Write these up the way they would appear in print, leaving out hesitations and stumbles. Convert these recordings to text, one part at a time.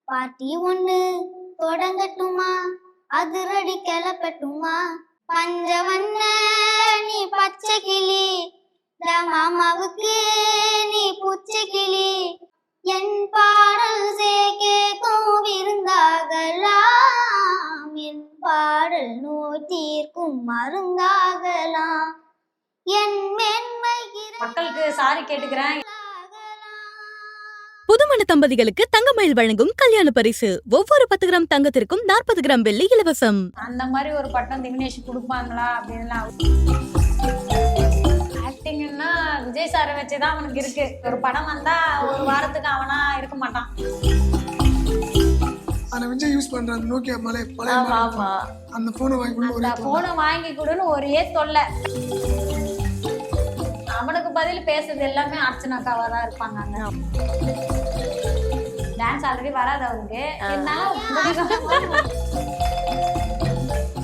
பாட்டி ஒண்ணு தொடங்கட்டுமா, அதிரடி கிளப்பட்டுமா, பஞ்சவண்ண நீ பச்சை கிளி, மாமாவுக்கு நீ பூச்சை கிளி, என் பாடல் கேட்கும் விருந்தாகலாம், என் பாடல் நோய் தீர்க்கும் மருந்தாகலாம், என் மென்மை மக்களுக்கு சாரி கேட்டுக்கிறேன். புதுமண தம்பதிகளுக்கு தங்கமயில் வழங்கும் கல்யாண பரிசு. ஒவ்வொரு 10 கிராம் தங்கத்திற்கும் 40 கிராம் வெள்ளி இலவசம். அந்த மாதிரி ஒரு பட்டம் திவினேஷ் கொடுப்பாங்களா அப்படின்னு ஆக்டிங்னா விஜய் சாரை வச்சுதான் அவனுக்கு இருக்கு. ஒரு படம் வந்தா ஒரு வாரத்துக்கு அவனா இருக்க மாட்டான். ஆனா விஜய் யூஸ் பண்ற அந்த நோக்கியா பழைய அந்த போனை வாங்கி கொடுன்னு ஒரே தொல்லை. அவனுக்கு பதில் பேசுறது எல்லாமே அர்ச்சனாக்காவா தான் இருப்பாங்க. டான்ஸ் ஆல்ரெடி வராது அவருக்கு.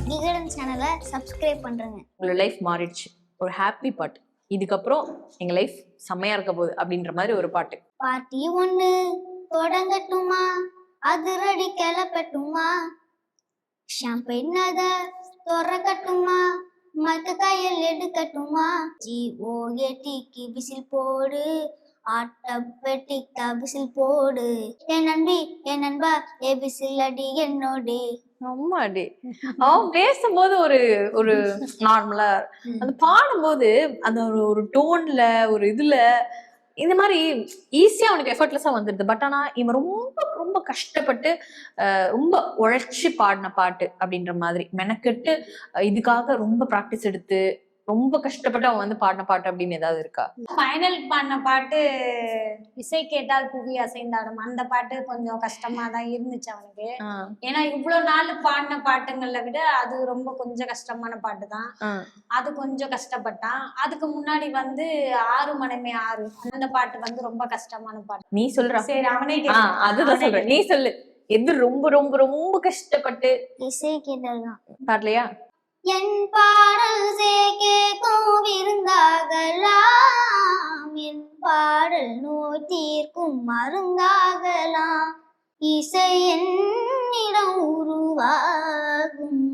விகடன் சேனலை சப்ஸ்கிரைப் பண்றேங்க. உங்களோட லைஃப் மாறிடுச்சு, ஒரு ஹாப்பி பாட்டு, இதுக்கப்புறம் எங்க லைஃப் செம்மையா இருக்க போகுது அப்படின்ற மாதிரி ஒரு பாட்டு. பாட்டி ஒண்ணு தொடங்கட்டுமா, அதிரடி கிளப்பட்டுமா, ஷாம்பெயின் அத திறக்கட்டுமா, மத்த கையில் எடுக்கட்டுமா, GOATக்கு விசில் போடு, ஆட்டப்பெட்டிக்கு விசில் போடு, என் நம்பி என் நண்பா ஏ விசில் அடி என்னோடு. அம்மாடி, அவன் பேசும்போது ஒரு ஒரு நார்மலா, அந்த பாடும்போது அந்த ஒரு டோன்ல ஒரு இதுல இந்த மாதிரி ஈஸியா அவனுக்கு எஃபர்ட்லெஸ்ஸா வந்துடுது. பட் ஆனா இவன் ரொம்ப ரொம்ப கஷ்டப்பட்டு ரொம்ப உழைச்சி பாடின பாட்டு அப்படின்ற மாதிரி மெனக்கெட்டு இதுக்காக ரொம்ப ப்ராக்டிஸ் எடுத்து ரொம்ப கஷ்டப்பட்டு அவன் வந்து பாடின பாட்டு அப்படின்னு ஏதாவது இருக்கா? ஃபைனல் பாடின பாட்டு இசை கேட்டால் புவி அசைந்தாடும், அந்த பாட்டு கொஞ்சம் கஷ்டமா தான் இருந்துச்சு அவனுக்கு. ஏன்னா இவ்வளவு நாள் பாடின பாட்டுங்கள்ல விட அது ரொம்ப கொஞ்சம் கஷ்டமான பாட்டு தான். அது கொஞ்சம் கஷ்டப்பட்டான். அதுக்கு முன்னாடி வந்து 6 மனமே 6 அந்த பாட்டு வந்து ரொம்ப கஷ்டமான பாட்டு. நீ சொல்ற? சரி அவனே அதுதான் சொல்றேன், நீ சொல்லு. எது ரொம்ப ரொம்ப ரொம்ப கஷ்டப்பட்டு? இசை கேட்டால் தான் பாடலையா? என் பாடல் கேட்கும் விருந்தாகலாம், என் பாடல் நோய் தீர்க்கும் மருந்தாகலாம், இசை என்னிடம் உருவாகும்,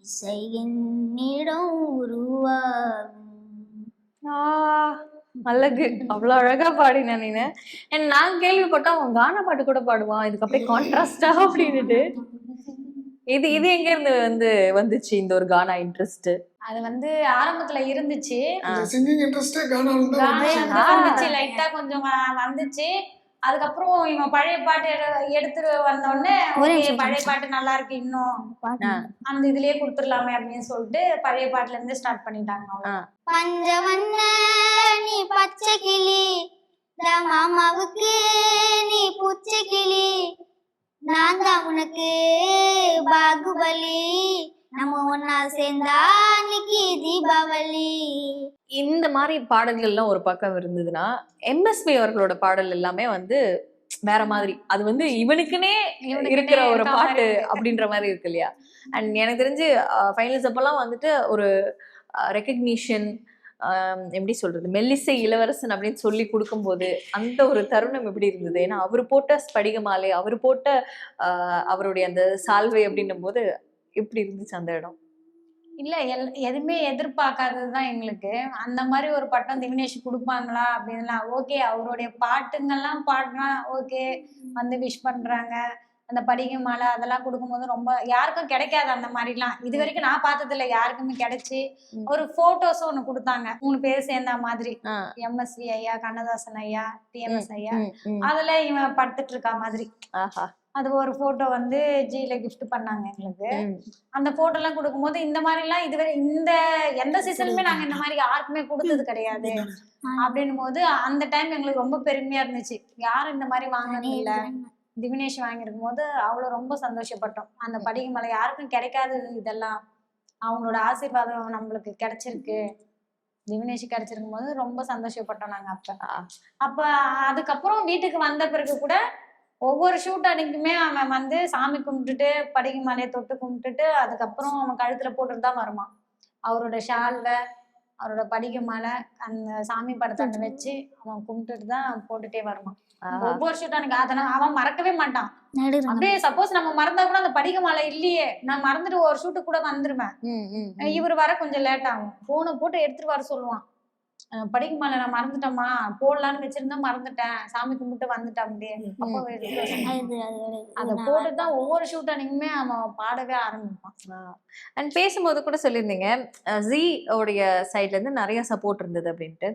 இசை என்னிடம் உருவாகும். அழகு, அவ்வளவு அழகா பாடின நீனு. நான் கேள்விப்பட்டா அவன் கானா பாட்டு கூட பாடுவான், இதுக்கு அப்படியே கான்ட்ராஸ்டா அப்படின்னுட்டு. இது எங்க இருந்து வந்துச்சு இந்த ஒரு கானா இன்ட்ரெஸ்ட்? அது வந்து ஆரம்பத்துல இருந்துச்சு, சிங்கிங் இன்ட்ரெஸ்ட் வந்துச்சு, லைட்டா கொஞ்சம் வந்துச்சு. அதுக்கப்புறம் இவன் பழைய பாட்டு எடுத்துட்டு வந்தோடனே பழைய பாட்டு நல்லா இருக்கு, இன்னும் அந்த இதுலயே கொடுத்துடலாமே அப்படின்னு சொல்லிட்டு பழைய பாட்டுல இருந்து ஸ்டார்ட் பண்ணிட்டாங்க. பஞ்சவண்ண நீ பச்சை கிளி, மாமாவுக்கு நீ பூச்சை கிளி, நான் தான் உனக்கு பாகுபலி, நம்ம ஒன்னா சேர்ந்தா இன்னைக்கு தீபாவளி. இந்த மாதிரி பாடல்கள்லாம் ஒரு பக்கம் இருந்ததுன்னா, MSV அவர்களோட பாடல் எல்லாமே வந்து வேற மாதிரி. அது வந்து இவனுக்குன்னே இருக்கிற ஒரு பாட்டு அப்படின்ற மாதிரி இருக்கு இல்லையா? அண்ட் எனக்கு தெரிஞ்சு ஃபைனல்ஸ் அப்பெல்லாம் வந்துட்டு ஒரு ரெக்கக்னிஷன், எப்படி சொல்றது, மெல்லிசை இளவரசன் அப்படின்னு சொல்லி கொடுக்கும்போது அந்த ஒரு தருணம் எப்படி இருந்தது? ஏன்னா அவர் போட்ட ஸ்படிகமாலை, அவர் போட்ட அவருடைய அந்த சால்வை அப்படின்னும் போது எப்படி இருந்துச்சு அந்த இடம்? இல்ல எதுவுமே எதிர்பார்க்காததுதான் எங்களுக்கு. அந்த மாதிரி ஒரு பட்டம் திவினேஷ் கொடுப்பாங்களா அப்படின்லாம். ஓகே, அவருடைய பாட்டுங்கள்லாம் பாடுனா ஓகே, வந்து விஷ் பண்றாங்க. அந்த படிகை மாலை அதெல்லாம் கொடுக்கும்போது ரொம்ப யாருக்கும் கிடைக்காது அந்த மாதிரிலாம். இது வரைக்கும் நான் பார்த்தது இல்லை, யாருக்குமே கிடைச்சி. ஒரு போட்டோஸ் ஒண்ணு கொடுத்தாங்க 3 பேர் சேர்ந்த மாதிரி, MSV ஐயா, கண்ணதாசன் ஐயா, TMS ஐயா, அதுல இவன் படுத்துட்டு இருக்கா மாதிரி. அது ஒரு போட்டோ வந்து ஜில கிஃப்ட் பண்ணாங்க எங்களுக்கு. அந்த போட்டோ எல்லாம் கொடுக்கும்போது இந்த மாதிரி எல்லாம் இதுவரை இந்த எந்த சீசனுமே நாங்க இந்த மாதிரி யாருக்குமே கொடுத்தது கிடையாது. அப்படின்னும் போது அந்த டைம் எங்களுக்கு ரொம்ப பெருமையா இருந்துச்சு. யாரும் இந்த மாதிரி வாங்கினது இல்லை, திவினேஷ் வாங்கியிருக்கும் போது அவ்வளவு ரொம்ப சந்தோஷப்பட்டோம். அந்த படிகை மலை யாருக்கும் கிடைக்காதது, இதெல்லாம் அவங்களோட ஆசீர்வாதம் நம்மளுக்கு கிடைச்சிருக்கு, திவினேஷ் கிடைச்சிருக்கும் போது ரொம்ப சந்தோஷப்பட்டோம் நாங்க. அப்ப அதுக்கப்புறம் வீட்டுக்கு வந்த பிறகு கூட ஒவ்வொரு ஷூட் அன்னைக்குமே அவன் வந்து சாமி கும்பிட்டுட்டு படிகை மலையை தொட்டு கும்பிட்டுட்டு அதுக்கப்புறம் அவன் கழுத்துல போட்டுட்டு தான் வருவான். அவரோட ஷால்ல அவரோட படிக்க மாலை அந்த சாமி படத்தை வச்சு அவன் கும்பிட்டுட்டு தான் போட்டுட்டே வருவான். ஒவ்வொரு ஷூட் அன்னைக்கு அதனால அவன் மறக்கவே மாட்டான். அப்படியே சப்போஸ் நம்ம மறந்தா கூட அந்த படிக்க மாலை இல்லையே நான் மறந்துட்டு ஒரு ஷூட்டு கூட வந்துருவேன். இவர் வர கொஞ்சம் லேட் ஆகும். போனை போட்டு எடுத்துட்டு வர சொல்லுவான். படிக்க மாலை நான் மறந்துட்டேம்மா, போடலான்னு வச்சிருந்தா மறந்துட்டேன், சாமி கும்பிட்டு வந்துட்டேன் அப்படியே. அப்போ அதை போட்டுதான் ஒவ்வொரு ஷூட் அன்னைக்குமே அவன் பாடவே ஆரம்பிப்பான். அண்ட் பேசும்போது கூட சொல்லியிருந்தீங்க ஜி உடைய சைட்ல இருந்து நிறைய சப்போர்ட் இருந்தது அப்படின்ட்டு.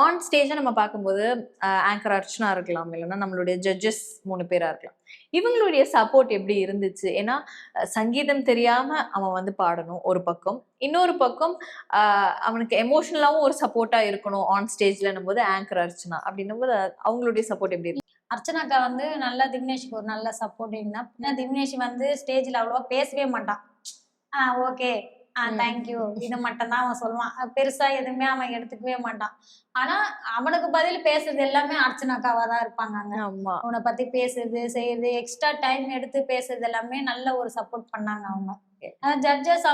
ஆன் ஸ்டேஜை நம்ம பார்க்கும்போது ஆங்கர் அர்ச்சனா இருக்கலாம், இல்லைன்னா நம்மளுடைய ஜட்ஜஸ் 3 பேரா இருக்கலாம். இவங்களுடைய சப்போர்ட் எப்படி இருந்துச்சு? ஏன்னா சங்கீதம் தெரியாம அவன் வந்து பாடணும் ஒரு பக்கம், இன்னொரு பக்கம் அவனுக்கு எமோஷனலாவும் ஒரு சப்போர்ட்டா இருக்கணும் ஆன் ஸ்டேஜ்லன்னும் போது ஆங்கர் அர்ச்சனா அப்படின்னும் போது அவங்களுடைய சப்போர்ட் எப்படி இருக்கு? அர்ச்சனாக்கா வந்து நல்லா திவ்னேஷ்க்கு ஒரு நல்ல சப்போர்ட்டிங் தான். திவ்னேஷ் வந்து ஸ்டேஜ்ல அவ்வளவா பேசவே மாட்டான். ஓகே தேங்க்யூ இது மட்டும் தான் அவன் சொல்லுவான். பெருசா எதுவுமே அவன் எடுத்துக்கவே மாட்டான். ஆனா அவனுக்கு பதில் பேசுறது எல்லாமே அர்ச்சனாக்காவா தான் இருப்பாங்க. அவனை பத்தி பேசுறது செய்யறது எக்ஸ்ட்ரா டைம் எடுத்து பேசுறது எல்லாமே நல்ல ஒரு சப்போர்ட் பண்ணாங்க அவங்க ஜட்ஜஸ்.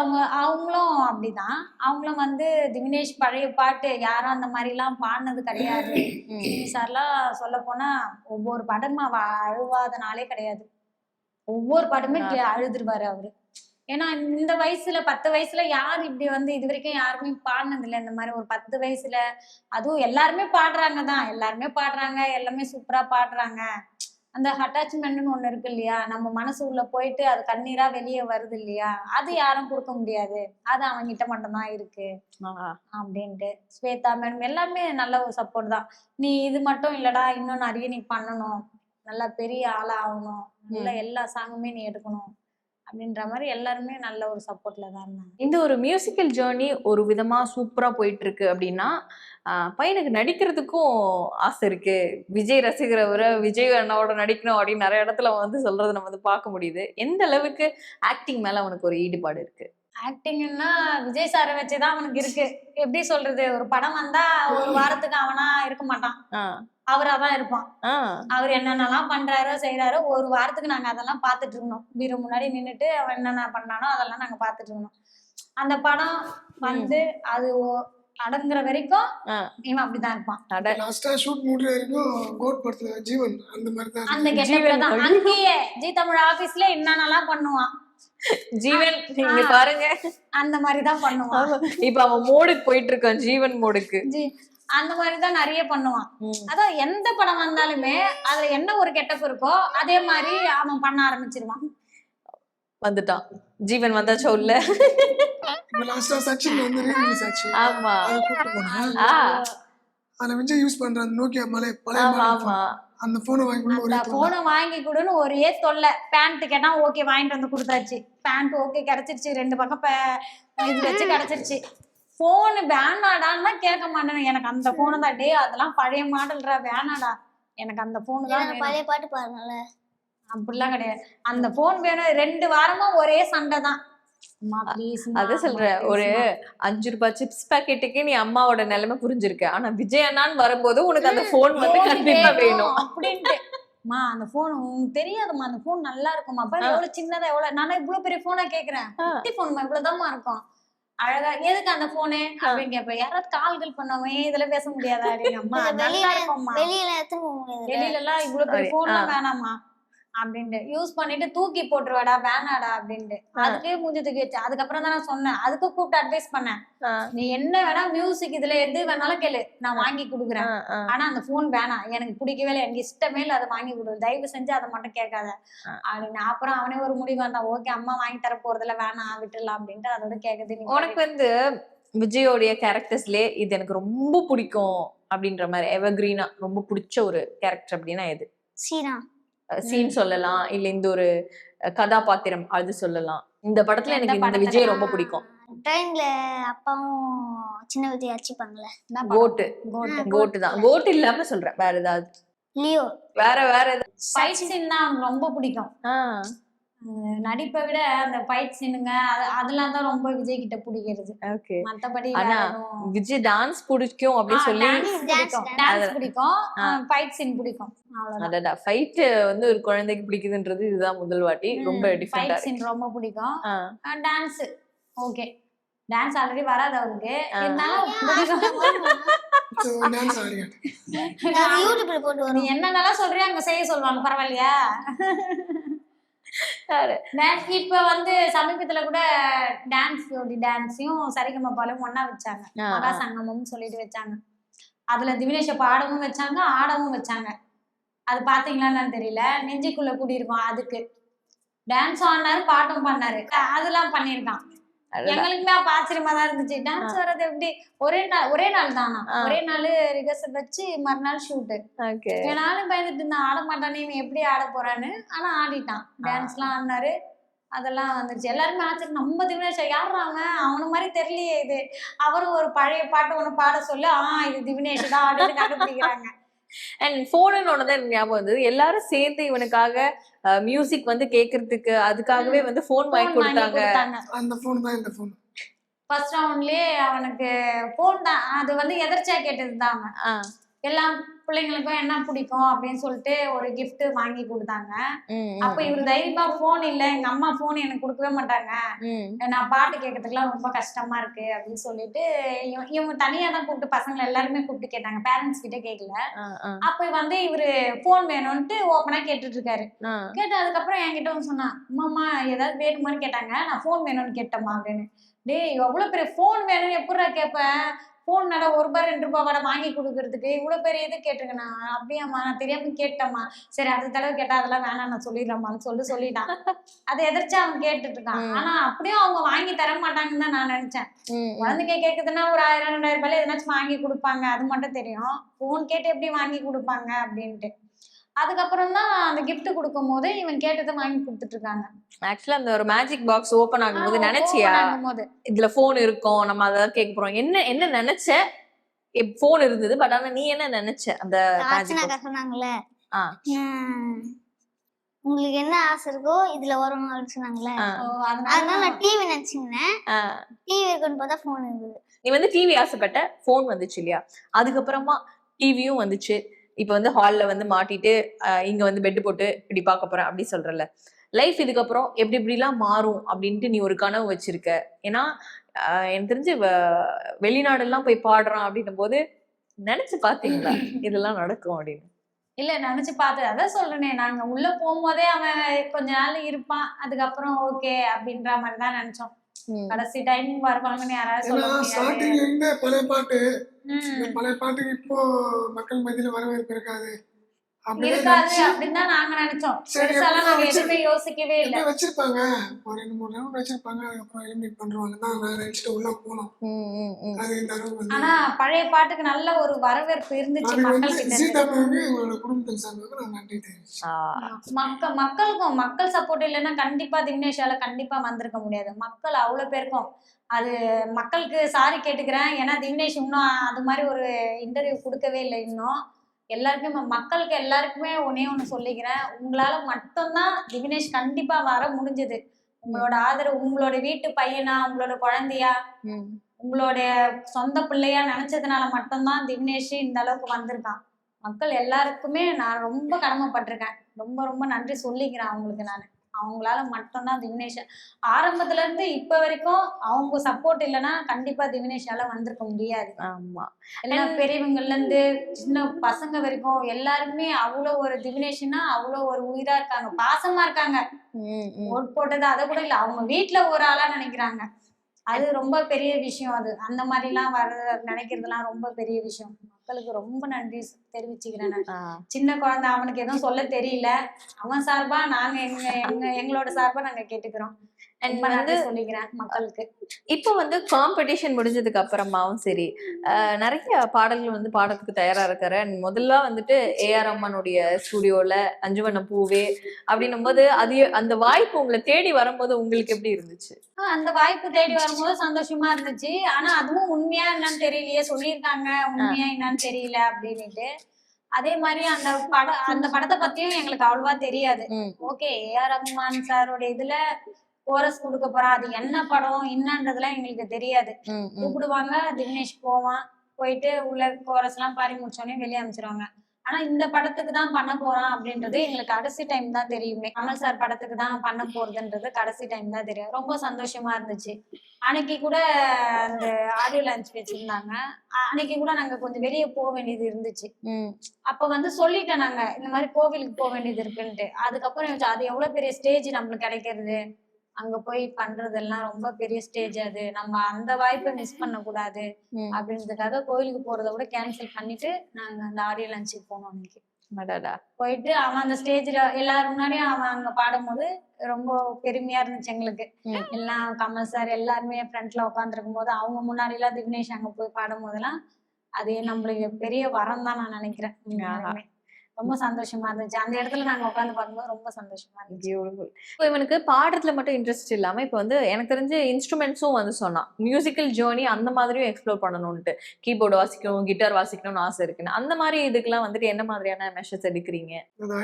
அவங்களும் அப்படிதான். அவங்களும் வந்து திவினேஷ் பழைய பாட்டு யாரும் அந்த மாதிரி எல்லாம் பாடினது கிடையாது. சார்லாம் சொல்ல போனா ஒவ்வொரு படமும் அவ அழுவாத நாளே கிடையாது. ஒவ்வொரு படமே அழுதுருவாரு அவரு. ஏன்னா இந்த வயசுல 10 வயசுல யார் இப்படி வந்து இது வரைக்கும் யாருமே பாடினது இல்லை. இந்த மாதிரி ஒரு 10 வயசுல அதுவும் எல்லாருமே பாடுறாங்க தான், எல்லாருமே பாடுறாங்க, எல்லாமே சூப்பரா பாடுறாங்க. அந்த அட்டாச்மெண்ட்னு ஒண்ணு இருக்கு இல்லையா, நம்ம மனசு உள்ள போயிட்டு அது கண்ணீரா வெளியே வருது இல்லையா, அது யாரும் கொடுக்க முடியாது. அது அவங்கிட்ட மட்டும்தான் இருக்கு அப்படின்ட்டு. ஸ்வேதா மேடம் எல்லாமே நல்ல ஒரு சப்போர்ட் தான். நீ இது மட்டும் இல்லடா, இன்னும் நிறைய நீ பண்ணணும், நல்லா பெரிய ஆளா ஆகணும், நல்லா எல்லா சாங்குமே நீ எடுக்கணும் அப்படின்ற மாதிரி எல்லாருமே நல்ல ஒரு சப்போர்ட்ல தான் இருந்தாங்க. இந்த ஒரு மியூசிக்கல் ஜேர்னி ஒரு விதமா சூப்பரா போயிட்டு இருக்கு அப்படின்னா பையனுக்கு நடிக்கிறதுக்கும் ஆசை இருக்கு. விஜய் ரசிகரவரை விஜய் அண்ணாவோட நடிக்கணும் அப்படின்னு நிறைய இடத்துல வந்து சொல்றது நம்ம வந்து பார்க்க முடியுது. எந்த அளவுக்கு ஆக்டிங் மேல அவனுக்கு ஒரு ஈடுபாடு இருக்கு? ஆக்டிங்னா விஜய் சாரை வச்சுதான் அவனுக்கு இருக்கு. எப்படி சொல்றது, ஒரு படம் வந்தா ஒரு வாரத்துக்கு அவனா இருக்க மாட்டான், அவராதான் இருப்பான். அவர் என்னென்னலாம் பண்றாரோ செய்யறாரோ ஒரு வாரத்துக்கு நாங்க அதெல்லாம் பாத்துட்டு இருக்கணும். வீர முன்னாடி நின்றுட்டு அவன் என்னென்ன பண்ணானோ அதெல்லாம் நாங்க பாத்துட்டு இருக்கணும். அந்த படம் வந்து அது அடங்குற வரைக்கும் இவன் அப்படிதான் இருப்பான். ஜீவன் அந்த மாதிரி தான், அந்த கெட்டப்ல தான் அங்கேயே ஜி தமிழ் ஆபீஸ்ல என்னென்னலாம் பண்ணுவான் ஜீவன். நீங்க பாருங்க அந்த மாதிரிதான் பண்ணுவான். இப்ப அவன் மோடுக்கு போயிட்டு இருக்கான், ஜீவன் மோடுக்கு. அந்த மாதிரிதான் நிறைய பண்ணுவான். அதான் எந்த படம் வந்தாலுமே அதுல என்ன ஒரு கெட்டப் இருக்கோ அதே மாதிரி அவன் பண்ண ஆரம்பிச்சிருவான். வந்துட்டான் ஜீவன் வந்தாச்சோ இல்ல. ஆமா அந்த விஜய் யூஸ் பண்ற அந்த நோக்கியா மலை பழைய அந்த போனை வாங்கி கொடுன்னு ஒரே தொல்லை. பேண்ட் கேட்டா ஓகே வாங்கிட்டு வந்து கொடுத்தாச்சு. பேண்ட் ஓகே கிடைச்சிருச்சு, 2 பக்கம் இது வச்சு கிடைச்சிருச்சு. போனு வேணாடான்னா கேட்க மாட்டேன். எனக்கு அந்த போனு தான். டே அதெல்லாம் பழைய மாடல்ரா, வேணாடா எனக்கு அந்த போனு தான். பழைய பாட்டு பாருங்கல, அப்படிலாம் கிடையாது. அந்த போன் வேணும். 2 வாரமா ஒரே சண்டை தான். அத சொல்ற, ஒரு 5 ரூபாய் சிப்ஸ் பாக்கெட்டுக்கு நீ அம்மாவோட நிலைமை புரிஞ்சிருக்க. ஆனா விஜய் அண்ணான்னு வரும்போது உனக்கு அந்த போன் வந்து கண்டிப்பா வேணும் அப்படின்ட்டு. அந்த போன் உங்களுக்கு தெரியாதுமா, அந்த போன் நல்லா இருக்குமா, பாரு எவ்வளவு சின்னதா, எவ்வளவு நானே இவ்வளவு பெரிய போனா கேக்குறேன். குட்டி போனுமா இவ்வளவுதான்மா இருக்கும், அழகா எதுக்கு அந்த போனு அப்படின்னு கேட்பேன். யாராவது கால்கள் பண்ணவன் இதுல பேச முடியாதா அப்படின்னு. அம்மா நல்லா இருக்கும்மா, வெளியில எல்லாம் இவ்வளவு பெரிய போன் எல்லாம் வேணாமா அப்படின்ட்டு யூஸ் பண்ணிட்டு தூக்கி போட்டுருவாடா வேணாடா அப்படின்ட்டு. அதுக்கே மூஞ்சி தூக்கி வச்சு. அதுக்கப்புறம் தான் நான் சொன்னேன், அதுக்கு கூப்பிட்டு அட்வைஸ் பண்ணேன். நீ என்ன வேணா மியூசிக் இதுல எது வேணாலும் கேளு, நான் வாங்கி கொடுக்குறேன். ஆனா அந்த போன் வேணாம், எனக்கு பிடிக்கவே இல்லை, எனக்கு இஷ்டமே இல்லை, அதை வாங்கி கொடு, தயவு செஞ்சு அதை மட்டும் கேட்காத அப்படின்னு. அப்புறம் அவனே ஒரு முடிவு வந்தான், ஓகே அம்மா வாங்கி தர போறதுல வேணாம் விட்டுடலாம் அப்படின்ட்டு அதோட கேட்குது. உனக்கு வந்து விஜயோடைய கேரக்டர்ஸ்லயே இது எனக்கு ரொம்ப பிடிக்கும் அப்படின்ற மாதிரி எவர்கிரீனா ரொம்ப பிடிச்ச ஒரு கேரக்டர் அப்படின்னா எது? சீன் சொல்லலாம், இல்ல இந்த ஒரு கதாபாத்திரம் அது சொல்லலாம். இந்த படத்துல எனக்கு இந்த விஜய் ரொம்ப பிடிக்கும். ட்ரெயின்ல அப்பாவும் சின்ன விஜய் அடிச்சுப்பாங்கல்ல, கோட்டு தான். கோட்டு இல்லாம சொல்றேன், வேற ஏதாவது லியோ, வேற ஃபைட் சீன் தான் ரொம்ப பிடிக்கும். நடிப்பை விட அந்த ஃபைட் சீனுங்க அதெல்லாம் தான் ரொம்ப விஜய் கிட்ட பிடிக்கிறது. மத்தபடி விஜய் டான்ஸ் பிடிக்கும் அப்படின்னு சொல்லி டான்ஸ் பிடிக்கும், ஃபைட் சீன் பிடிக்கும், அவ்வளவுதான். ஃபைட் வந்து ஒரு குழந்தைக்கு பிடிக்குதுன்றது இதுதான் முதல் வாட்டி. ரொம்ப டிஃபரெண்டா ஃபைட் சீன் ரொம்ப பிடிக்கும். டான்ஸ் ஓகே டான்ஸ் ஆல்ரெடி வராது அவருக்கு, இருந்தாலும் பிடிக்கும். டான்ஸ் ஆடியாட்டு நான் யூடியூப்ல போட்டு நீ வரோம். என்னென்னலாம் சொல்றியோ அங்க செய்ய சொல்லுவாங்க, பரவாயில்லையா? டான்ஸ் இப்ப வந்து சமீபத்துல கூட டான்ஸையும் சரிகமபாலும் ஒண்ணா வச்சாங்க, மகா சங்கமம்னு சொல்லிட்டு வச்சாங்க. அதுல திவினேஷ பாடவும் வச்சாங்க, ஆடவும் வச்சாங்க. அது பாத்தீங்களான்னு தெரியல. நெஞ்சுக்குள்ள கூடியிருக்கோம் அதுக்கு டான்ஸ் ஆடினாரு, பாட்டும் பண்ணாரு, அதெல்லாம் பண்ணிருக்கான். எங்களுக்குமே அப்ப ஆச்சரியமா தான் இருந்துச்சு. டான்ஸ் வர்றது எப்படி? ஒரே நாள் தானா, ஒரே நாள் ரிஹர்சல் வச்சு மறுநாள் ஷூட்டு. நானும் பயந்துட்டு இருந்தேன், ஆட மாட்டானே இவன் எப்படி ஆட போறான்னு. ஆனா ஆடிட்டான், டான்ஸ் எல்லாம் ஆடினாரு, அதெல்லாம் வந்துருச்சு. எல்லாருமே ஆச்சரியம், நம்ம திவினேஷ் யாருறாங்க, அவனு மாதிரி தெரியலையே இது. அவரும் ஒரு பழைய பாட்டு ஒண்ணு பாட சொல்லி இது திவினேஷ் தான் அப்படின்னு கண்டுபிடிக்கிறாங்க. அண்ட் போனுன்னு ஒண்ணுதான் ஞாபகம் வந்தது. எல்லாரும் சேர்ந்து இவனுக்காக மியூசிக் வந்து கேக்குறதுக்கு அதுக்காகவே வந்து போன் வாங்கி கொடுத்தாங்க. அந்த போன் தான் இந்த போன். ஃபர்ஸ்ட் ரவுண்ட்லயே அவனுக்கு போன் தான், அது வந்து எதர்ச்சியா கேட்டதுதான். எல்லா பிள்ளைங்களுக்கும் என்ன பிடிக்கும் அப்படின்னு சொல்லிட்டு ஒரு கிஃப்ட் வாங்கி கொடுத்தாங்க. அப்ப இவரு தைரியமா போன் இல்ல, எங்க அம்மா போன் எனக்கு கொடுக்கவே மாட்டாங்க, நான் பாட்டு கேட்கறதுக்குலாம் ரொம்ப கஷ்டமா இருக்கு அப்படின்னு சொல்லிட்டு இவங்க தனியா தான் கூப்பிட்டு பசங்களை எல்லாருமே கூப்பிட்டு கேட்டாங்க, பேரண்ட்ஸ் கிட்ட கேட்கல. அப்ப வந்து இவரு போன் வேணும்ட்டு ஓப்பனா கேட்டுட்டு இருக்காரு. கேட்டு அதுக்கப்புறம் என்கிட்ட வந்து சொன்னா, அம்மா ஏதாவது வேணுமான்னு கேட்டாங்க, நான் போன் வேணும்னு கேட்டேம்மா அப்படின்னு. டேய் எவ்வளவு பெரிய போன் வேணும்னு எப்படா கேட்பேன், போன் நட ₹1 ₹2 வாங்கி கொடுக்கறதுக்கு இவ்வளவு பெரிய இது கேட்டிருக்கேன். நான் அப்படியாம்மா, நான் தெரியாம கேட்டேம்மா, சரி அடுத்த தடவை கேட்டா அதெல்லாம் வேணாம் நான் சொல்லிடுறேம்மான்னு சொல்லிட்டான். அதை எதிர்த்து அவன் கேட்டுட்டு இருக்கான். ஆனா அப்படியும் அவங்க வாங்கி தர மாட்டாங்கன்னு தான் நான் நினைச்சேன். குழந்தைங்க கேக்குதுன்னா ஒரு 1000 2000 எதனாச்சும் வாங்கி கொடுப்பாங்க, அது மட்டும் தெரியும். போன் கேட்டு எப்படி வாங்கி கொடுப்பாங்க அப்படின்ட்டு. அதுக்கப்புறம் தான் அந்த கிஃப்ட் கொடுக்கும் போது இவன் கேட்டதை வாங்கி கொடுத்துட்டு இருக்காங்க. ஆக்சுவலா அந்த ஒரு மேஜிக் பாக்ஸ் ஓபன் ஆகும்போது நினைச்சியா இதுல போன் இருக்கும், நம்ம அதான் கேட்க போறோம், என்ன நினைச்ச? போன் இருந்தது, பட் ஆனா நீ என்ன நினைச்ச? அந்த சொன்னாங்கல்ல உங்களுக்கு என்ன ஆசை இருக்கோ இதுல வரும் அப்படின்னு சொன்னாங்கல்ல, அதனால நான் டிவி நினைச்சுக்கினேன். டிவி இருக்குன்னு பார்த்தா போன் இருந்தது. நீ வந்து டிவி ஆசைப்பட்ட, போன் வந்துச்சு இல்லையா? அதுக்கப்புறமா டிவியும் வந்துச்சு. இப்ப வந்து ஹால்ல வந்து மாட்டிட்டு இங்க வந்து பெட் போட்டு இப்படி பார்க்க போறேன் அப்படி சொல்றல. லைஃப் இதுக்கப்புறம் எப்படி எப்படிலாம் மாறும் அப்படின்ட்டு நீ ஒரு கனவு வச்சிருக்க. ஏன்னா எனக்கு தெரிஞ்சு வெளிநாடு எல்லாம் போய் பாடுறான் அப்படின்னும் போது நினைச்சு பாத்தீங்களா இதெல்லாம் நடக்கும் அப்படின்னு? இல்ல நினைச்சு பார்த்தது, அதான் சொல்றேனே, நாங்க உள்ள போகும்போதே அவன் கொஞ்ச நாள் இருப்பான், அதுக்கப்புறம் ஓகே அப்படின்ற மாதிரி தான் நினைச்சோம். கடைசி டைம் வருவாங்கன்னு யாராவது சொல்ல முடியாது. பழைய பாட்டுக்கு இப்போ மக்கள் மத்தியில வரவேற்பு இருக்காது அப்படின்னு தான் நாங்க நினைச்சோம். பெருசாலாம் நாங்க எதுவுமே யோசிக்கவே இல்ல. வச்சிருப்பாங்க, ஒரு 2-3 ரவுண்ட் வச்சிருப்பாங்க, அதுக்கப்புறம் எலிமினேட் பண்றாங்க தான் நான் நினைச்சிட்டு உள்ள போனோம். ஆனா பழைய பாட்டுக்கு நல்ல ஒரு வரவேற்பு இருந்துச்சு மக்கள் கிட்ட. உங்களோட குடும்பத்தின் சார்பாக நான் நன்றி தெரிவிச்சேன். மக்களுக்கும் மக்கள் சப்போர்ட் இல்லைன்னா கண்டிப்பா திவினேஷால கண்டிப்பா வந்திருக்க முடியாது. மக்கள் அவ்வளவு பேருக்கும் அது மக்களுக்கு சாரி கேட்டுக்கிறேன். ஏன்னா திவினேஷ் இன்னும் அது மாதிரி ஒரு இன்டர்வியூ கொடுக்கவே இல்லை இன்னும். எல்லாருக்குமே மக்களுக்கு எல்லாருக்குமே ஒன்னே ஒண்ணு சொல்லிக்கிறேன், உங்களால மட்டும்தான் திவினேஷ் கண்டிப்பா வர முடிஞ்சது. உங்களோட ஆதரவு, உங்களோட வீட்டு பையனா, உங்களோட குழந்தையா, உங்களுடைய சொந்த பிள்ளையா நினைச்சதுனால மட்டும்தான் திவினேஷ் இந்த அளவுக்கு வந்திருக்கான். மக்கள் எல்லாருக்குமே நான் ரொம்ப கடமைப்பட்டிருக்கேன். ரொம்ப ரொம்ப நன்றி சொல்லிக்கிறேன் அவங்களுக்கு. நான் அவங்களால மட்டும்தான் திவினேஷ் ஆரம்பத்துல இருந்து இப்ப வரைக்கும் அவங்க சப்போர்ட் இல்லைன்னா கண்டிப்பா திவினேஷால வந்திருக்க முடியாது. ஆமா, எல்லாம் பெரியவங்கள்ல இருந்து சின்ன பசங்க வரைக்கும் எல்லாருமே அவ்வளவு ஒரு திவினேஷ்னா அவ்வளவு ஒரு உயிரா இருக்காங்க, பாசமா இருக்காங்க. ஓட் போட்டது அதை கூட இல்ல, அவங்க வீட்டுல ஒரு ஆளா நினைக்கிறாங்க. அது ரொம்ப பெரிய விஷயம். அது அந்த மாதிரி எல்லாம் நினைக்கிறதுலாம் ரொம்ப பெரிய விஷயம். மக்களுக்கு ரொம்ப நன்றி தெரிவிச்சுக்கிறேன். சின்ன குழந்தை, அவனுக்கு எதுவும் சொல்ல தெரியல, அவன் சார்பா நாங்க எங்களோட சார்பா நாங்க கேட்டுக்கிறோம். சொல்லிக்கிறேன் மக்களுக்கு. இப்போ வந்து காம்படிஷன் முடிஞ்சதுக்கு அப்புறமாவும் சரி, நிறைய பாடல்கள் வந்து பாடத்துக்கு தயாரா இருக்காரு. முதல்ல வந்துட்டு AR ரஹ்மானுடைய ஸ்டுடியோல அஞ்சுவண்ண பூவே அப்படின்னும் போது அது அந்த வாய்ப்பு உங்களை தேடி வரும்போது உங்களுக்கு எப்படி இருந்துச்சு? அந்த வாய்ப்பு தேடி வரும்போது சந்தோஷமா இருந்துச்சு. ஆனா அதுவும் உண்மையா என்னன்னு தெரியலையே, சொல்லியிருக்காங்க உண்மையா என்னன்னு தெரியல அப்படின்னுட்டு. அதே மாதிரி அந்த படத்தை பத்தியும் எங்களுக்கு அவ்வளவா தெரியாது. ஓகே, AR ரஹ்மான் சாரோட இதுல கோரஸ் கொடுக்க போறான், அது என்ன படம் என்னன்றதுலாம் எங்களுக்கு தெரியாது. கூப்பிடுவாங்க, திவினேஷ் போவான், போயிட்டு உள்ள கோரஸ் எல்லாம் பாடி முடிச்சோடனே வெளியே அமைச்சிருவாங்க. ஆனா இந்த படத்துக்கு தான் பண்ண போறான் அப்படின்றது எங்களுக்கு கடைசி டைம் தான் தெரியுமே. கமல் சார் படத்துக்கு தான் பண்ண போறதுன்றது கடைசி டைம் தான் தெரியும். ரொம்ப சந்தோஷமா இருந்துச்சு. அன்னைக்கு கூட அந்த ஆடியோ லான்ச் வச்சிருந்தாங்க. அன்னைக்கு கூட நாங்க கொஞ்சம் வெளியே போக வேண்டியது இருந்துச்சு. அப்ப வந்து சொல்லிட்டேன் நாங்க இந்த மாதிரி கோவிலுக்கு போக வேண்டியது இருக்குன்ட்டு. அதுக்கப்புறம் அது எவ்வளவு பெரிய ஸ்டேஜ் நம்மளுக்கு கிடைக்கிறது, அங்க போய் பண்றதெல்லாம் ரொம்ப பெரிய ஸ்டேஜ். அது நம்ம அந்த வாய்ப்பை மிஸ் பண்ண கூடாது அப்படின்றதுக்காக கோயிலுக்கு போறதை கூட கேன்சல் பண்ணிட்டு நாங்க அந்த ஆடியோ லான்ச்சுக்கு போனோம். அன்னைக்கு போயிட்டு அவன் அந்த ஸ்டேஜ்ல எல்லாரும் முன்னாடியும் அவன் அங்க பாடும்போது ரொம்ப பெருமையா இருந்துச்சு எங்களுக்கு. எல்லாம் கமல் சார் எல்லாருமே ஃப்ரண்ட்ல உட்காந்துருக்கும் போது அவங்க முன்னாடி எல்லாம் திவினேஷ் அங்க போய் பாடும் போதெல்லாம் அது நம்மளுக்கு பெரிய வரம் தான் நான் நினைக்கிறேன். ரொம்ப சந்தோஷமா இருந்துச்சு. அந்த இடத்துல நாங்க உட்காந்து பார்க்கும்போது ரொம்ப சந்தோஷமா இருந்துச்சு. இப்போ இவனுக்கு பாடுறதுல மட்டும் இன்ட்ரெஸ்ட் இல்லாம இப்போ வந்து எனக்கு தெரிஞ்ச இன்ஸ்ட்ருமெண்ட்ஸும் வந்து சொன்னான் மியூசிக்கல் ஜேர்னி அந்த மாதிரியும் எக்ஸ்ப்ளோர் பண்ணணும்ட்டு. கீபோர்டு வாசிக்கணும், கிட்டார் வாசிக்கணும்னு ஆசை இருக்குன்னு. அந்த மாதிரி இதுக்கெல்லாம் வந்துட்டு என்ன மாதிரியான மெஷர்ஸ் எடுக்கிறீங்க?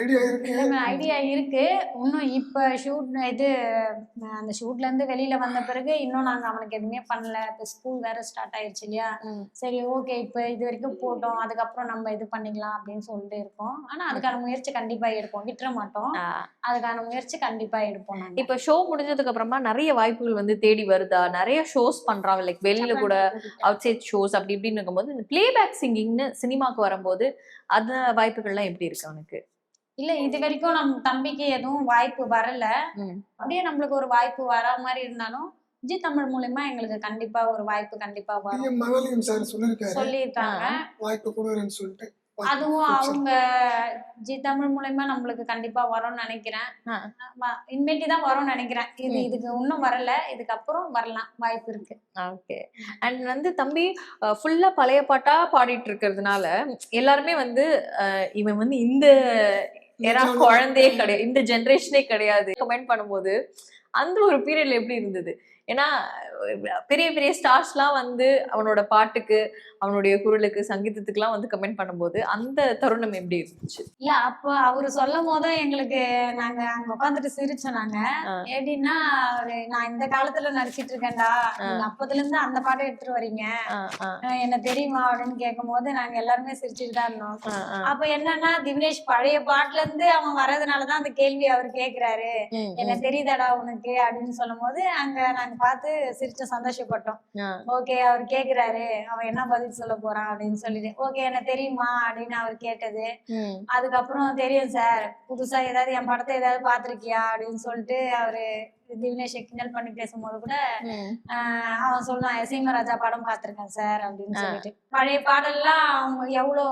ஐடியா இருக்கு. இன்னும் இப்ப ஷூட் இது அந்த ஷூட்ல இருந்து வெளியில வந்த பிறகு இன்னும் நாங்க அவனுக்கு எதுவுமே பண்ணல. இப்ப ஸ்கூல் வேற ஸ்டார்ட் ஆயிடுச்சு இல்லையா. சரி ஓகே இப்ப இது வரைக்கும் போட்டோம், அதுக்கப்புறம் நம்ம இது பண்ணிக்கலாம் அப்படின்னு சொல்லிட்டு இருக்கோம். ஆனா அதுக்கான முயற்சி கண்டிப்பா எடுப்போம், விட்டுற மாட்டோம். அதுக்கான முயற்சி கண்டிப்பா எடுப்போம். இப்ப ஷோ முடிஞ்சதுக்கு அப்புறமா நிறைய வாய்ப்புகள் வந்து தேடி வருதா? நிறைய ஷோஸ் பண்றாங்க, லைக் வெளியில கூட அவுட் சைட் ஷோஸ் அப்படி இப்படின்னு இருக்கும்போது இந்த பிளேபேக் சிங்கிங்னு சினிமாக்கு வரும்போது அந்த வாய்ப்புகள்லாம் எப்படி இருக்கு அவனுக்கு? இல்ல இது வரைக்கும் நம்ம தம்பிக்கு எதுவும் வாய்ப்பு வரல. அப்படியே நம்மளுக்கு ஒரு வாய்ப்பு வர மாதிரி இருந்தாலும் ஜி தமிழ் மூலமா எங்களுக்கு கண்டிப்பா ஒரு வாய்ப்பு கண்டிப்பா வரும் சொல்லியிருக்காங்க. வாய்ப்பு கொடுறேன்னு சொல்லிட்டு அதுவும் அவங்க ஜி தமிழ் மூலமா நம்மளுக்கு கண்டிப்பா வரும்னு நினைக்கிறேன். இனிமேட்டி தான் வரும்னு நினைக்கிறேன். இதுக்கு இன்னும் வரல, இதுக்கப்புறம் வரலாம், வாய்ப்பு இருக்கு. ஓகே. அண்ட் வந்து தம்பி ஃபுல்லா பழைய பாட்டா பாடிட்டு இருக்கிறதுனால எல்லாருமே வந்து இவன் வந்து இந்த குழந்தையே கிடையாது, இந்த ஜெனரேஷனே கிடையாது கமெண்ட் பண்ணும்போது அந்த ஒரு பீரியட்ல எப்படி இருந்தது? ஏன்னா பெரிய பெரிய ஸ்டார்ஸ்லாம் வந்து அவனோட பாட்டுக்கு அவனுடைய குரலுக்கு சங்கீதத்துக்குலாம் வந்து கமெண்ட் பண்ணும்போது அந்த தருணம் எப்படி இருந்துச்சு? இல்ல அப்போ அவரு சொல்லும் போதும் எங்களுக்கு நாங்க அங்க உட்காந்துட்டு சிரிச்சோம். நாங்க எப்படின்னா நான் இந்த காலத்துல நடிச்சிட்டு இருக்கேன்டா, நீங்க அப்பத்துல இருந்து அந்த பாட்டை எடுத்துட்டு வரீங்க, என்ன தெரியுமா அப்படின்னு கேட்கும் போது நாங்க எல்லாருமே சிரிச்சுட்டு தான் இருந்தோம். அப்ப என்னன்னா திவினேஷ் பழைய பாட்டுல இருந்து அவன் வர்றதுனாலதான் அந்த கேள்வி அவர் கேக்குறாரு, என்ன தெரியுதாடா உனக்கு அப்படின்னு சொல்லும் போது அங்க நாங்க பார்த்து சிரிச்ச சந்தோஷப்பட்டோம். ஓகே அவர் கேக்குறாரு, அவன் என்ன பதில் சொல்ல போறான் அப்படின்னு சொல்லிட்டு. ஓகே என்ன தெரியுமா அப்படின்னு அவர் கேட்டது. அதுக்கப்புறம் தெரியும் சார், புதுசா ஏதாவது என் படத்தை ஏதாவது பாத்திருக்கியா அப்படின்னு சொல்லிட்டு அவரு திவினேஷ் கிண்டல் பண்ணி பேசும்போது கூட அவன் சொல்லுவான் சீமராஜா படம் பாத்திருக்கேன் சார் அப்படின்னு சொல்லிட்டு. பழைய பாடல்லாம் அவங்க எவ்வளவு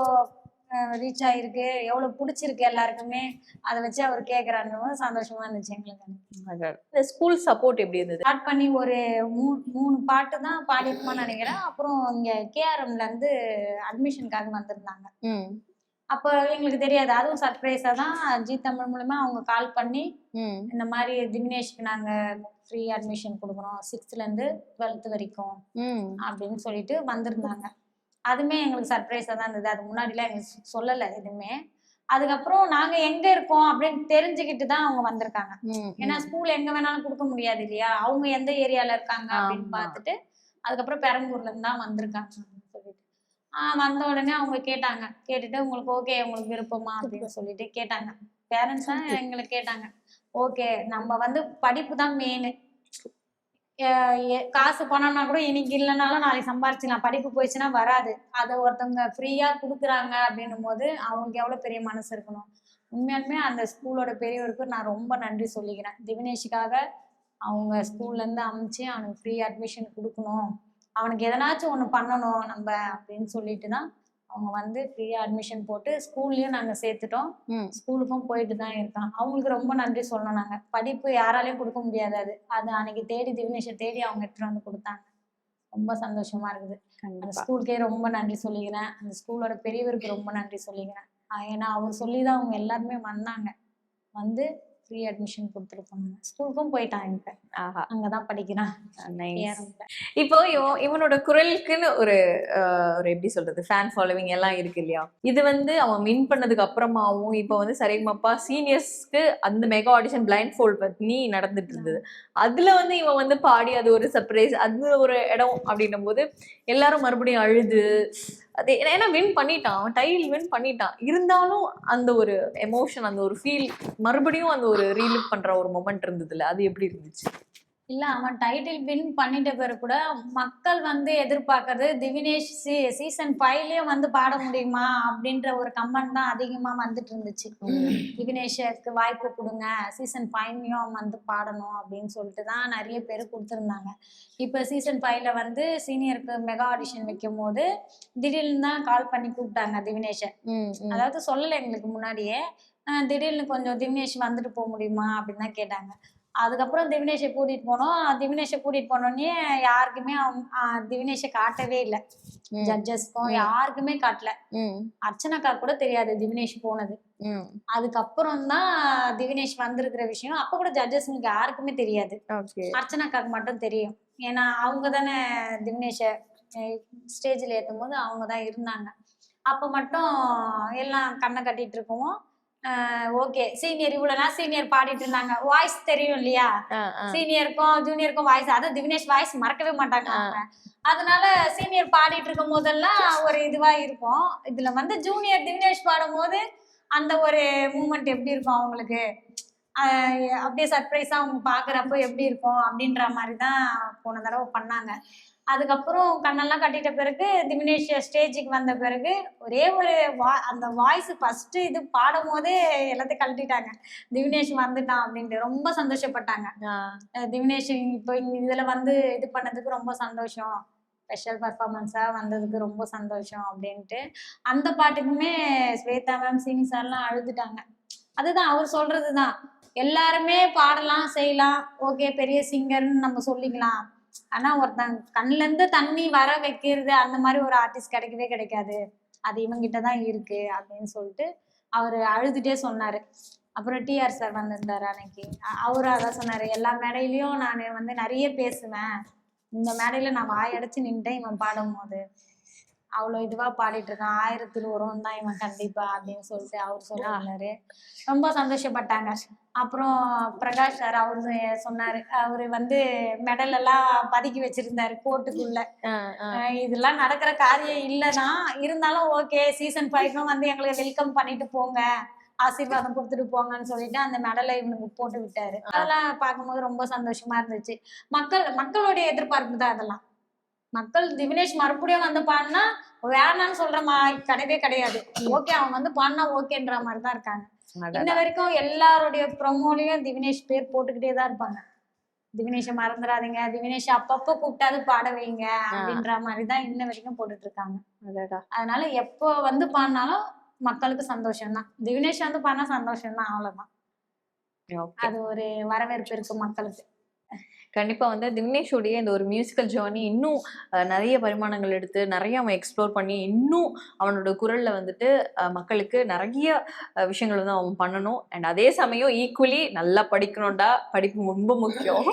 ரீச் ஆயிருக்கு, எவ்வளவு பிடிச்சிருக்கு எல்லாருக்குமே, அதை வச்சு அவர் கேக்குறாரு. சந்தோஷமா இருந்துச்சு எங்களுக்கு. ஸ்கூல் சப்போர்ட் எப்படி இருந்தது? ஸ்டார்ட் பண்ணி ஒரு 3 பாட்டு தான் பாடிருக்கோம்னு நினைக்கிறேன். அப்புறம் இங்க கேஆர்எம்ல இருந்து அட்மிஷனுக்காக வந்திருந்தாங்க. அப்ப எங்களுக்கு தெரியாது, அதுவும் சர்ப்ரைஸா தான் ஜி தமிழ் மூலமா அவங்க கால் பண்ணி இந்த மாதிரி திவினேஷ்க்கு நாங்க ஃப்ரீ அட்மிஷன் கொடுக்குறோம் 6th இருந்து 12th வரைக்கும் அப்படின்னு சொல்லிட்டு வந்திருந்தாங்க. அதுமே எங்களுக்கு சர்ப்ரைஸா தான் இருந்தது. அது முன்னாடிலாம் எங்களுக்கு சொல்லல எதுவுமே. அதுக்கப்புறம் நாங்க எங்க இருக்கோம் அப்படின்னு தெரிஞ்சுக்கிட்டு தான் அவங்க வந்திருக்காங்க. ஏன்னா ஸ்கூல் எங்க வேணாலும் கொடுக்க முடியாது இல்லையா, அவங்க எந்த ஏரியால இருக்காங்க அப்படின்னு பார்த்துட்டு அதுக்கப்புறம் பெரம்பூர்ல இருந்து தான் வந்திருக்காங்க அப்படின்னு சொல்லிட்டு. வந்த உடனே அவங்க கேட்டாங்க, கேட்டுட்டு உங்களுக்கு ஓகே உங்களுக்கு விருப்பமா அப்படின்னு சொல்லிட்டு கேட்டாங்க. பேரண்ட்ஸ் தான் எங்களை கேட்டாங்க. ஓகே நம்ம வந்து படிப்பு தான் மெயின், காசு பணம்னா கூட இன்னைக்கு இல்லைனாலும் நாளைக்கு சம்பாரிச்சிடலாம், படிப்பு போயிடுச்சுன்னா வராது. அதை ஒருத்தவங்க ஃப்ரீயா கொடுக்குறாங்க அப்படின்னும் போது அவங்களுக்கு எவ்வளவு பெரிய மனசு இருக்கணும். உண்மையாலுமே அந்த ஸ்கூலோட பெரியவருக்கு நான் ரொம்ப நன்றி சொல்லிக்கிறேன். திவினேஷுக்காக அவங்க ஸ்கூல்ல இருந்து அமைச்சு அவனுக்கு ஃப்ரீ அட்மிஷன் கொடுக்கணும், அவனுக்கு எதனாச்சும் ஒண்ணு பண்ணணும் நம்ம அப்படின்னு சொல்லிட்டு தான் அவங்க வந்து ஃப்ரீயா அட்மிஷன் போட்டு ஸ்கூல்லயும் நாங்க சேர்த்துட்டோம். ஸ்கூலுக்கும் போயிட்டு தான் இருக்கான். அவங்களுக்கு ரொம்ப நன்றி சொல்லணும். நாங்க படிப்பு யாராலையும் கொடுக்க முடியாது, அது அன்னைக்கு தேடி திவினேஷை தேடி அவங்க எடுத்துட்டு வந்து கொடுத்தாங்க. ரொம்ப சந்தோஷமா இருக்குது. அந்த ஸ்கூலுக்கே ரொம்ப நன்றி சொல்லிக்கிறேன். அந்த ஸ்கூலோட பெரியவருக்கு ரொம்ப நன்றி சொல்லிக்கிறேன். ஏன்னா அவர் சொல்லிதான் அவங்க எல்லாருமே வந்தாங்க, வந்து ஃப்ரீ அட்மிஷன் கொடுத்துட்டு போனாங்க. ஸ்கூலுக்கும் போயிட்டான், இப்ப அங்கதான் படிக்கிறான். இப்போ இவனோட குரலுக்குன்னு ஒரு எப்படி சொல்றது ஃபேன் ஃபாலோவிங் எல்லாம் இருக்கு இல்லையா, இது வந்து அவன் வின் பண்ணதுக்கு அப்புறமாவும் இப்போ வந்து சரிகமப்பா சீனியர்ஸ்க்கு அந்த மெகா ஆடிஷன் பிளைண்ட் ஃபோல்ட் பத்தி நடந்துட்டு இருந்தது. அதுல வந்து இவன் வந்து பாடி அது ஒரு சர்ப்ரைஸ், அது ஒரு இடம் அப்படின்னும் போது எல்லாரும் மறுபடியும் அழுது அது ஏன்னா வின் பண்ணிட்டான், அவன் டைட்டில் வின் பண்ணிட்டான். இருந்தாலும் அந்த ஒரு எமோஷன், அந்த ஒரு ஃபீல் மறுபடியும் அந்த ஒரு ரீலிவ் பண்ற ஒரு மொமெண்ட் இருந்ததுல, அது எப்படி இருந்துச்சு? இல்ல அவன் டைட்டில் வின் பண்ணிட்ட பிறகு கூட மக்கள் வந்து எதிர்பார்க்கறது திவினேஷ் சீசன் 5லயும் வந்து பாட முடியுமா அப்படின்ற ஒரு கமெண்ட் தான் அதிகமா வந்துட்டு இருந்துச்சு. திவினேஷுக்கு வாய்ப்பு கொடுங்க, சீசன் 5லயும் வந்து பாடணும் அப்படின்னு சொல்லிட்டு தான் நிறைய பேர் கொடுத்துருந்தாங்க. இப்ப சீசன் 5ல வந்து சீனியருக்கு மெகா ஆடிஷன் வைக்கும் போது திடீர்னு தான் கால் பண்ணி கூப்பிட்டாங்க திவினேஷை. அதாவது சொல்லலை எங்களுக்கு முன்னாடியே, திடீர்னு கொஞ்சம் திவினேஷ் வந்துட்டு போக முடியுமா அப்படின்னு தான் கேட்டாங்க. அதுக்கப்புறம் திவினேஷை கூட்டிட்டு போனோம். திவினேஷை கூட்டிட்டு போனோடனே யாருக்குமே திவினேஷை காட்டவே இல்லை, ஜட்ஜஸ்க்கும் யாருக்குமே காட்டல. அர்ச்சனாக்கா கூட தெரியாது திவினேஷ் போனது. அதுக்கப்புறம் தான் திவினேஷ் வந்திருக்கிற விஷயம் அப்ப கூட ஜட்ஜஸ்ங்களுக்கு யாருக்குமே தெரியாது, அர்ச்சனாக்காக்கு மட்டும் தெரியும். ஏன்னா அவங்க தானே திவினேஷை ஸ்டேஜில் ஏற்றும் போது அவங்க தான் இருந்தாங்க. அப்ப மட்டும் எல்லாம் கண்ணை கட்டிட்டு இருக்கவும் ஓகே சீனியர் இவ்வளவு நாள் சீனியர் பாடிட்டு இருந்தாங்க, வாய்ஸ் தெரியும் இல்லையா, சீனியருக்கும் ஜூனியருக்கும் வாய்ஸ், அதாவது திவினேஷ் வாய்ஸ் மறக்கவே மாட்டாங்க அவங்க. அதனால சீனியர் பாடிட்டு இருக்கும் போதெல்லாம் ஒரு இதுவா இருக்கும். இதுல வந்து ஜூனியர் திவினேஷ் பாடும் போது அந்த ஒரு மூமெண்ட் எப்படி இருக்கும் அவங்களுக்கு, அப்படியே சர்ப்ரைஸா அவங்க பாக்குறப்போ எப்படி இருக்கும் அப்படின்ற மாதிரிதான் போன தடவை பண்ணாங்க. அதுக்கப்புறம் கண்ணெல்லாம் கட்டிட்ட பிறகு திவினேஷ் ஸ்டேஜுக்கு வந்த பிறகு ஒரே ஒரு அந்த வாய்ஸ் ஃபர்ஸ்ட் இது பாடும் போதே எல்லாத்தையும் கழட்டிட்டாங்க, திவினேஷ் வந்துட்டான் அப்படின்ட்டு ரொம்ப சந்தோஷப்பட்டாங்க. திவினேஷ் இப்போ இதுல வந்து இது பண்ணதுக்கு ரொம்ப சந்தோஷம், ஸ்பெஷல் பர்ஃபார்மன்ஸா வந்ததுக்கு ரொம்ப சந்தோஷம் அப்படின்ட்டு அந்த பாட்டுக்குமே ஸ்வேதா மேம் சீனி சார்லாம் அழுதுட்டாங்க. அதுதான் அவர் சொல்றதுதான், எல்லாருமே பாடலாம் செய்யலாம், ஓகே பெரிய சிங்கர்னு நம்ம சொல்லிக்கலாம், ஆனா ஒருத்தன் கண்ணுல இருந்து தண்ணி வர வைக்கிறது அந்த மாதிரி ஒரு ஆர்டிஸ்ட் கிடைக்கவே கிடைக்காது, அது இவங்கிட்டதான் இருக்கு அப்படின்னு சொல்லிட்டு அவரு அழுதுட்டே சொன்னாரு. அப்புறம் டிஆர் சார் வந்திருந்தாரு அன்னைக்கு, அவரு அதான் சொன்னாரு, எல்லா மேடையிலயும் நான் வந்து நிறைய பேசுவேன், இந்த மேடையில நான் வாயடைச்சு நின்ட்டேன் இவன் பாடும் போது, அவ்வளவு இதுவா பாடிட்டு இருக்கான், 1000 உரம் தான் இவன் கண்டிப்பா அப்படின்னு சொல்லிட்டு அவர் சொன்னாரு. ரொம்ப சந்தோஷப்பட்டாங்க. அப்புறம் பிரகாஷ் சார் அவரு சொன்னாரு, அவரு வந்து மெடல் எல்லாம் பதுக்கி வச்சிருந்தாரு கோர்ட்டுக்குள்ள, இதெல்லாம் நடக்கிற காரியம் இல்லைதான், இருந்தாலும் ஓகே சீசன் 5க்கும் வந்து எங்களுக்கு வெல்கம் பண்ணிட்டு போங்க, ஆசீர்வாதம் கொடுத்துட்டு போங்கன்னு சொல்லிட்டு அந்த மெடலை இவனுக்கு போட்டு விட்டாரு. அதெல்லாம் பார்க்கும்போது ரொம்ப சந்தோஷமா இருந்துச்சு. மக்களுடைய எதிர்பார்ப்பு தான் அதெல்லாம். மக்கள் திவினேஷ் மறுபடியும் வந்து பாடினா வேணான்னு சொல்ற கிடையவே கிடையாது, ஓகே அவன் வந்து பாடினா ஓகேன்ற மாதிரிதான் இருக்காங்க. இன்ன வரைக்கும் எல்லாருடைய ப்ரொமோலயும் திவினேஷ் பேர் போட்டுக்கிட்டே தான் இருப்பாங்க, திவினேஷை மறந்துடாதீங்க, திவினேஷ் அப்பப்போ கூப்பிட்டாது பாட வைங்க அப்படின்ற மாதிரிதான் இன்ன வரைக்கும் போட்டுட்டு இருக்காங்க. அதனால எப்போ வந்து பாடினாலும் மக்களுக்கு சந்தோஷம் தான், திவினேஷ் வந்து பாடினா சந்தோஷம் தான், அவ்வளவுதான். அது ஒரு வரவேற்பு இருக்கு மக்களுக்கு. கண்டிப்பா வந்து திவினேஷோடைய இந்த ஒரு மியூசிக்கல் ஜேர்னி இன்னும் நிறைய பரிமாணங்கள் எடுத்து நிறைய அவன் எக்ஸ்ப்ளோர் பண்ணி இன்னும் அவனோட குரல்ல வந்துட்டு மக்களுக்கு நிறைய விஷயங்கள் வந்து அவன் பண்ணணும். அண்ட் அதே சமயம் ஈக்குவலி நல்லா படிக்கணும்டா, படிப்பு ரொம்ப முக்கியம்.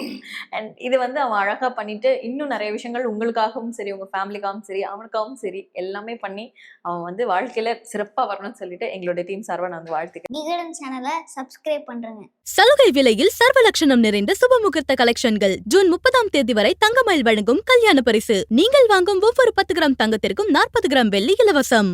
அண்ட் இது வந்து அவன் அழகா பண்ணிட்டு இன்னும் நிறைய விஷயங்கள் உங்களுக்காகவும் சரி உங்க ஃபேமிலிக்காகவும் சரி அவனுக்காகவும் சரி எல்லாமே பண்ணி அவன் வந்து வாழ்க்கையில சிறப்பா வரணும்னு சொல்லிட்டு எங்களுடைய டீம் சார்பா நான் வாழ்த்துக்கிறேன். விகடன் சேனலை சப்ஸ்கிரைப் பண்றேங்க. சலுகை விலையில் சர்வலட்சணம் நிறைந்த சுபமுகூர்த்த கலெக்ஷன்கள் ஜூன் 30ஆம் தேதி வரை தங்கமயில் வழங்கும் கல்யாண பரிசு. நீங்கள் வாங்கும் ஒவ்வொரு 10 கிராம் தங்கத்திற்கும் 40 கிராம் வெள்ளி இலவசம்.